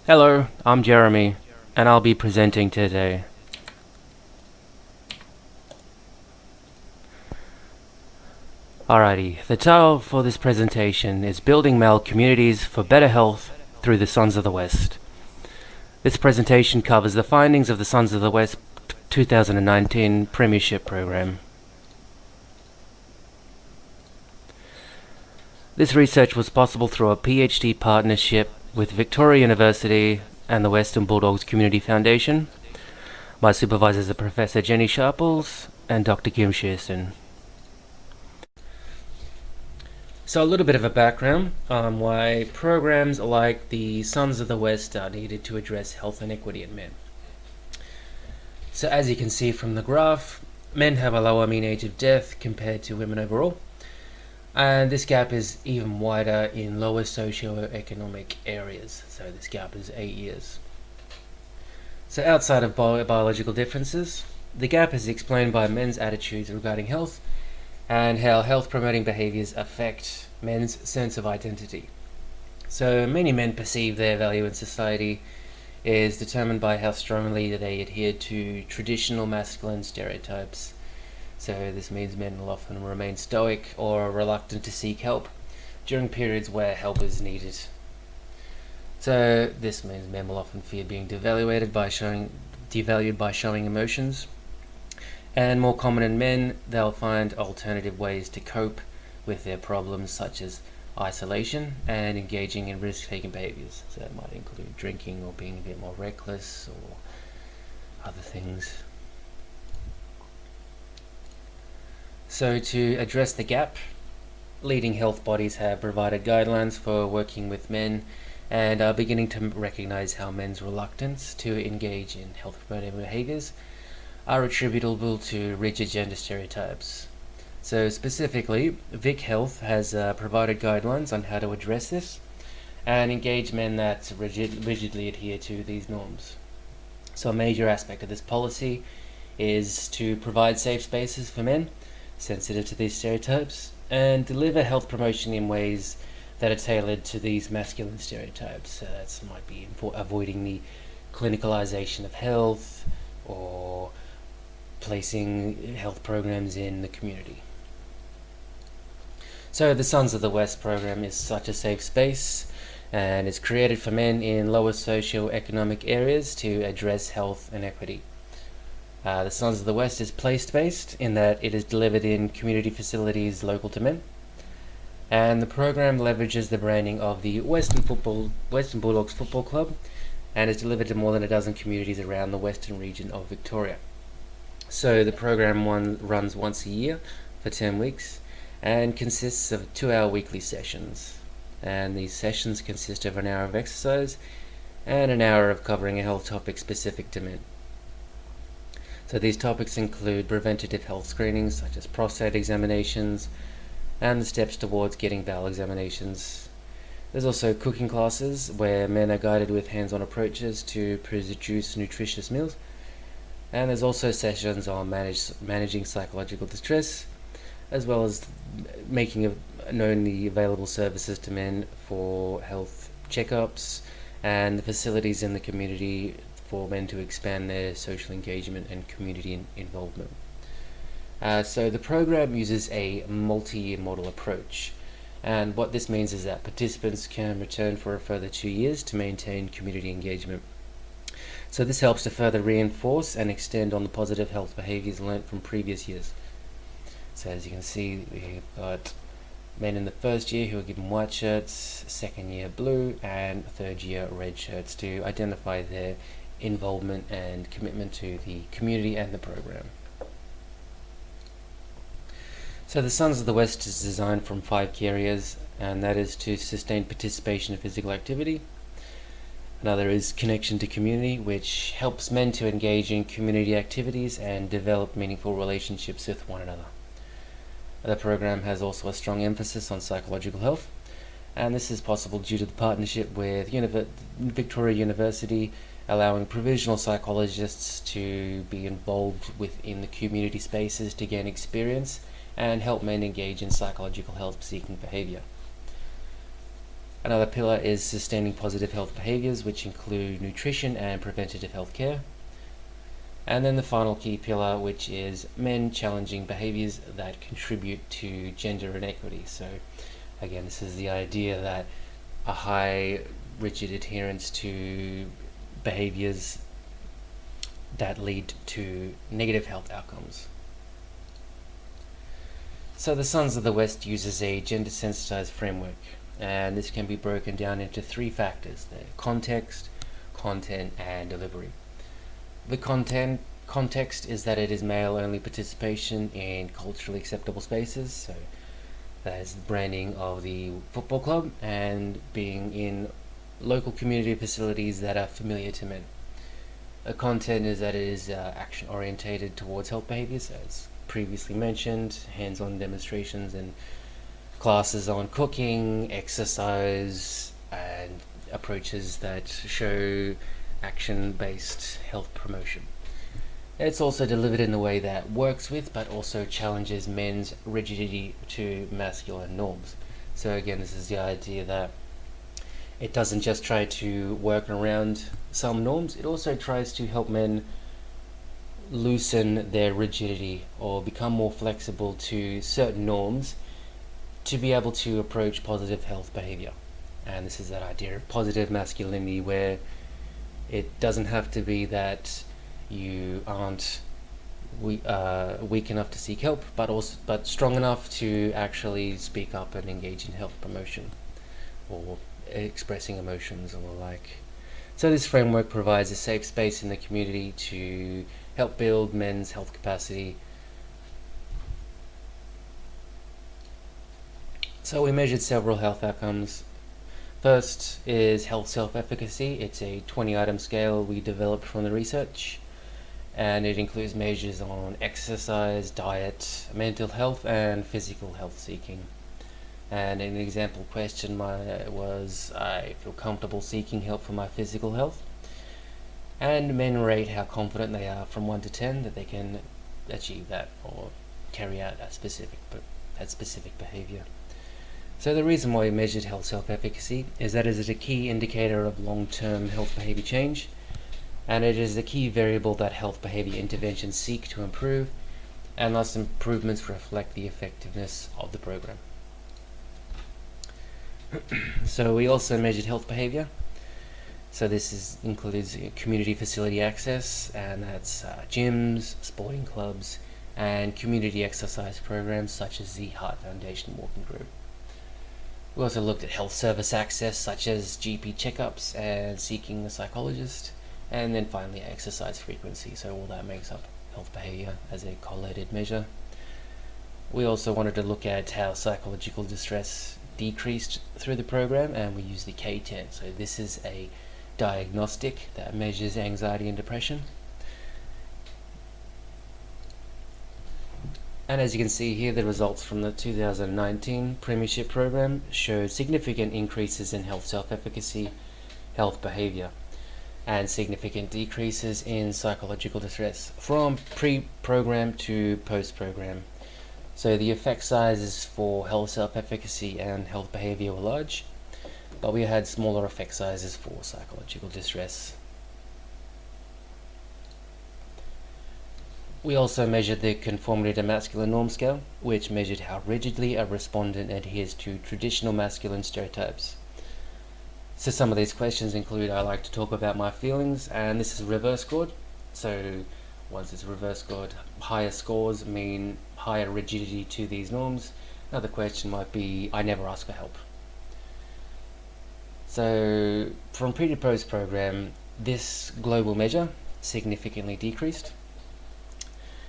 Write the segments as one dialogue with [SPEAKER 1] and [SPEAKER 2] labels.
[SPEAKER 1] Hello, I'm Jeremy, and I'll be presenting today. Alrighty, the title for this presentation is Building Male Communities for Better Health Through the Sons of the West. This presentation covers the findings of the Sons of the West 2019 Premiership Program. This research was possible through a PhD partnership with Victoria University and the Western Bulldogs Community Foundation. My supervisors are Professor Jenny Sharples and Dr. Kim Shearston. So a little bit of a background on why programs like the Sons of the West are needed to address health inequity in men. So as you can see from the graph, men have a lower mean age of death compared to women overall, and this gap is even wider in lower socio-economic areas, so this gap is 8 years. So outside of biological differences, the gap is explained by men's attitudes regarding health and how health-promoting behaviors affect men's sense of identity. So many men perceive their value in society is determined by how strongly they adhere to traditional masculine stereotypes. So this means men will often remain stoic or reluctant to seek help during periods where help is needed. So this means men will often fear being devalued by showing emotions. And more common in men, they'll find alternative ways to cope with their problems, such as isolation and engaging in risk-taking behaviors. So that might include drinking or being a bit more reckless or other things. So to address the gap, leading health bodies have provided guidelines for working with men and are beginning to recognize how men's reluctance to engage in health-promoting behaviors are attributable to rigid gender stereotypes. So specifically, Vic Health has provided guidelines on how to address this and engage men that rigidly adhere to these norms. So a major aspect of this policy is to provide safe spaces for men sensitive to these stereotypes and deliver health promotion in ways that are tailored to these masculine stereotypes. So that might be avoiding the clinicalization of health or placing health programs in the community. So the Sons of the West program is such a safe space and is created for men in lower socio-economic areas to address health inequity. The Sons of the West is place-based in that it is delivered in community facilities local to men, and the program leverages the branding of the Western Bulldogs Football Club and is delivered to more than a dozen communities around the western region of Victoria. So the program runs once a year for 10 weeks and consists of 2-hour weekly sessions. And these sessions consist of an hour of exercise and an hour of covering a health topic specific to men. So these topics include preventative health screenings such as prostate examinations and the steps towards getting bowel examinations. There's also cooking classes where men are guided with hands-on approaches to produce nutritious meals. And there's also sessions on managing psychological distress, as well as making known the available services to men for health checkups and the facilities in the community for men to expand their social engagement and community involvement. So the program uses a multi-year model approach, and what this means is that participants can return for a further 2 years to maintain community engagement. So this helps to further reinforce and extend on the positive health behaviors learnt from previous years. So as you can see, we've got men in the first year who are given white shirts, second year blue, and third year red shirts to identify their involvement and commitment to the community and the program. So the Sons of the West is designed from 5 key areas, and that is to sustain participation in physical activity. Another is connection to community, which helps men to engage in community activities and develop meaningful relationships with one another. The program has also a strong emphasis on psychological health, and this is possible due to the partnership with Victoria University, allowing provisional psychologists to be involved within the community spaces to gain experience and help men engage in psychological health-seeking behavior. Another pillar is sustaining positive health behaviors, which include nutrition and preventative health care. And then the final key pillar, which is men challenging behaviors that contribute to gender inequity. So again, this is the idea that a high rigid adherence to behaviors that lead to negative health outcomes. So the Sons of the West uses a gender sensitized framework, and this can be broken down into three factors: the context, content, and delivery. The context is that it is male only participation in culturally acceptable spaces, so that is the branding of the football club and being in local community facilities that are familiar to men. The content is that it is action orientated towards health behaviors, as previously mentioned, hands-on demonstrations and classes on cooking, exercise, and approaches that show action-based health promotion. It's also delivered in a way that works with but also challenges men's rigidity to masculine norms. So again, this is the idea that it doesn't just try to work around some norms, it also tries to help men loosen their rigidity or become more flexible to certain norms to be able to approach positive health behavior. And this is that idea of positive masculinity, where it doesn't have to be that you aren't weak enough to seek help, but strong enough to actually speak up and engage in health promotion or expressing emotions or the like. So this framework provides a safe space in the community to help build men's health capacity. So we measured several health outcomes. First is health self-efficacy. It's a 20-item scale we developed from the research, and it includes measures on exercise, diet, mental health, and physical health seeking. And an example question was, I feel comfortable seeking help for my physical health. And men rate how confident they are from 1 to 10 that they can achieve that or carry out that specific behavior. So the reason why we measured health self-efficacy is that it is a key indicator of long-term health behavior change, and it is the key variable that health behavior interventions seek to improve, and thus improvements reflect the effectiveness of the program. So we also measured health behavior. So this includes community facility access, and that's gyms, sporting clubs, and community exercise programs such as the Heart Foundation Walking Group. We also looked at health service access such as GP checkups and seeking a psychologist, and then finally exercise frequency, so all that makes up health behavior as a correlated measure. We also wanted to look at how psychological distress decreased through the program, and we used the K10. So this is a diagnostic that measures anxiety and depression. And as you can see here, the results from the 2019 Premiership program showed significant increases in health self-efficacy, health behavior, and significant decreases in psychological distress from pre-program to post-program. So the effect sizes for health self-efficacy and health behavior were large, but we had smaller effect sizes for psychological distress. We also measured the conformity to masculine norm scale, which measured how rigidly a respondent adheres to traditional masculine stereotypes. So some of these questions include, I like to talk about my feelings, and this is reverse scored. So once it's reverse scored, higher scores mean higher rigidity to these norms. Another question might be, I never ask for help. So from pre to post program, this global measure significantly decreased.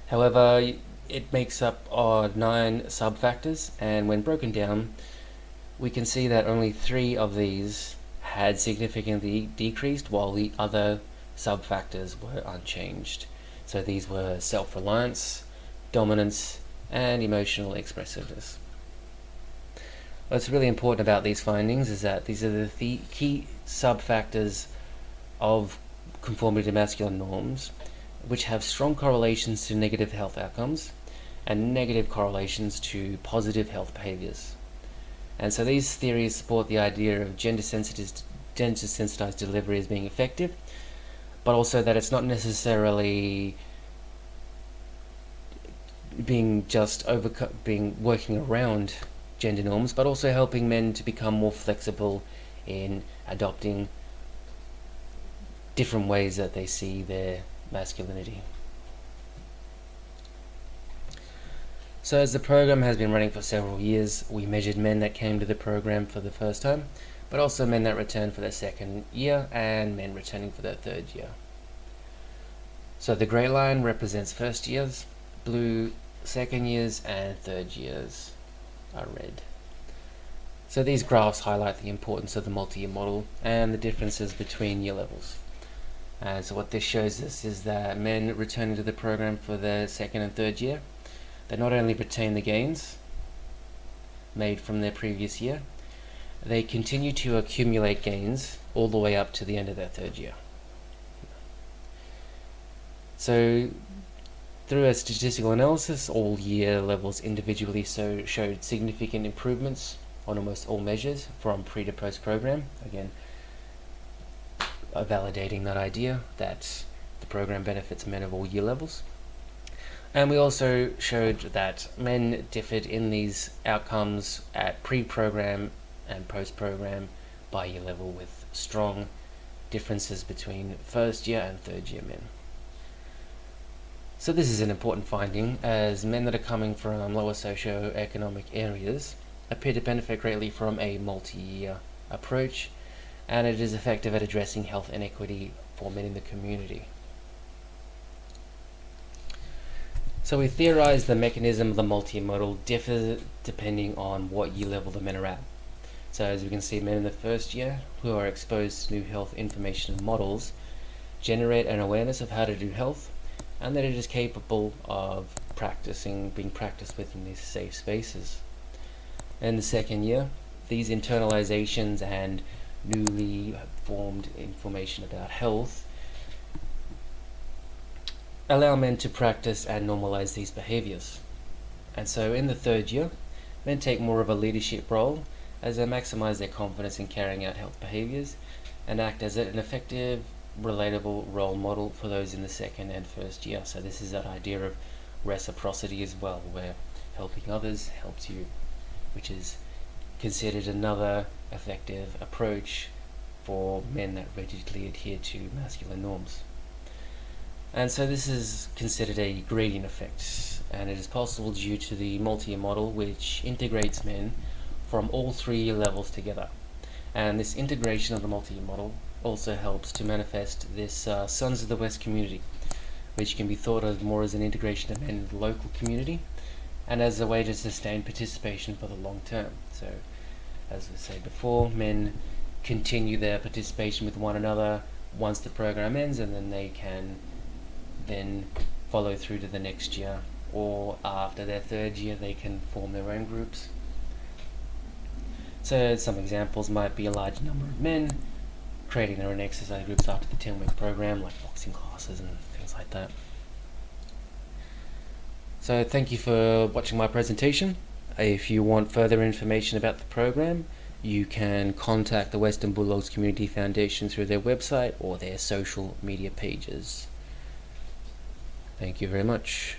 [SPEAKER 1] However, it makes up 9 sub-factors, and when broken down, we can see that only 3 of these had significantly decreased, while the other sub-factors were unchanged. So these were self-reliance, dominance, and emotional expressiveness. What's really important about these findings is that these are the key sub-factors of conformity to masculine norms, which have strong correlations to negative health outcomes and negative correlations to positive health behaviors. And so these theories support the idea of gender-sensitized delivery as being effective, but also that it's not necessarily being working around gender norms, but also helping men to become more flexible in adopting different ways that they see their masculinity. So as the program has been running for several years, we measured men that came to the program for the first time, but also men that returned for their second year and men returning for their third year. So the grey line represents first years, blue second years, and third years are red. So these graphs highlight the importance of the multi-year model and the differences between year levels. And so what this shows us is that men returning to the program for their second and third year, they not only retain the gains made from their previous year, they continue to accumulate gains all the way up to the end of their third year. So through a statistical analysis, all year levels individually showed significant improvements on almost all measures from pre to post program, again validating that idea that the program benefits men of all year levels. And we also showed that men differed in these outcomes at pre-program and post-program by year level, with strong differences between first year and third year men. So this is an important finding, as men that are coming from lower socio-economic areas appear to benefit greatly from a multi-year approach, and it is effective at addressing health inequity for men in the community. So we theorized the mechanism of the multi-year model differs depending on what year level the men are at. So as we can see, men in the first year who are exposed to new health information and models generate an awareness of how to do health, and that it is capable of being practiced within these safe spaces. In the second year, these internalizations and newly formed information about health allow men to practice and normalize these behaviors. And so in the third year, men take more of a leadership role as they maximize their confidence in carrying out health behaviors and act as an effective, relatable role model for those in the second and first year. So this is that idea of reciprocity as well, where helping others helps you, which is considered another effective approach for men that rigidly adhere to masculine norms. And so this is considered a gradient effect, and it is possible due to the multi-year model, which integrates men from all 3 year levels together. And this integration of the multi-year model also helps to manifest this Sons of the West community, which can be thought of more as an integration of men in the local community and as a way to sustain participation for the long term. So, as we said before, men continue their participation with one another once the program ends, and then they can then follow through to the next year, or after their third year they can form their own groups. So some examples might be a large number of men creating their own exercise groups after the 10-week program, like boxing classes and things like that. So thank you for watching my presentation. If you want further information about the program, you can contact the Western Bulldogs Community Foundation through their website or their social media pages. Thank you very much.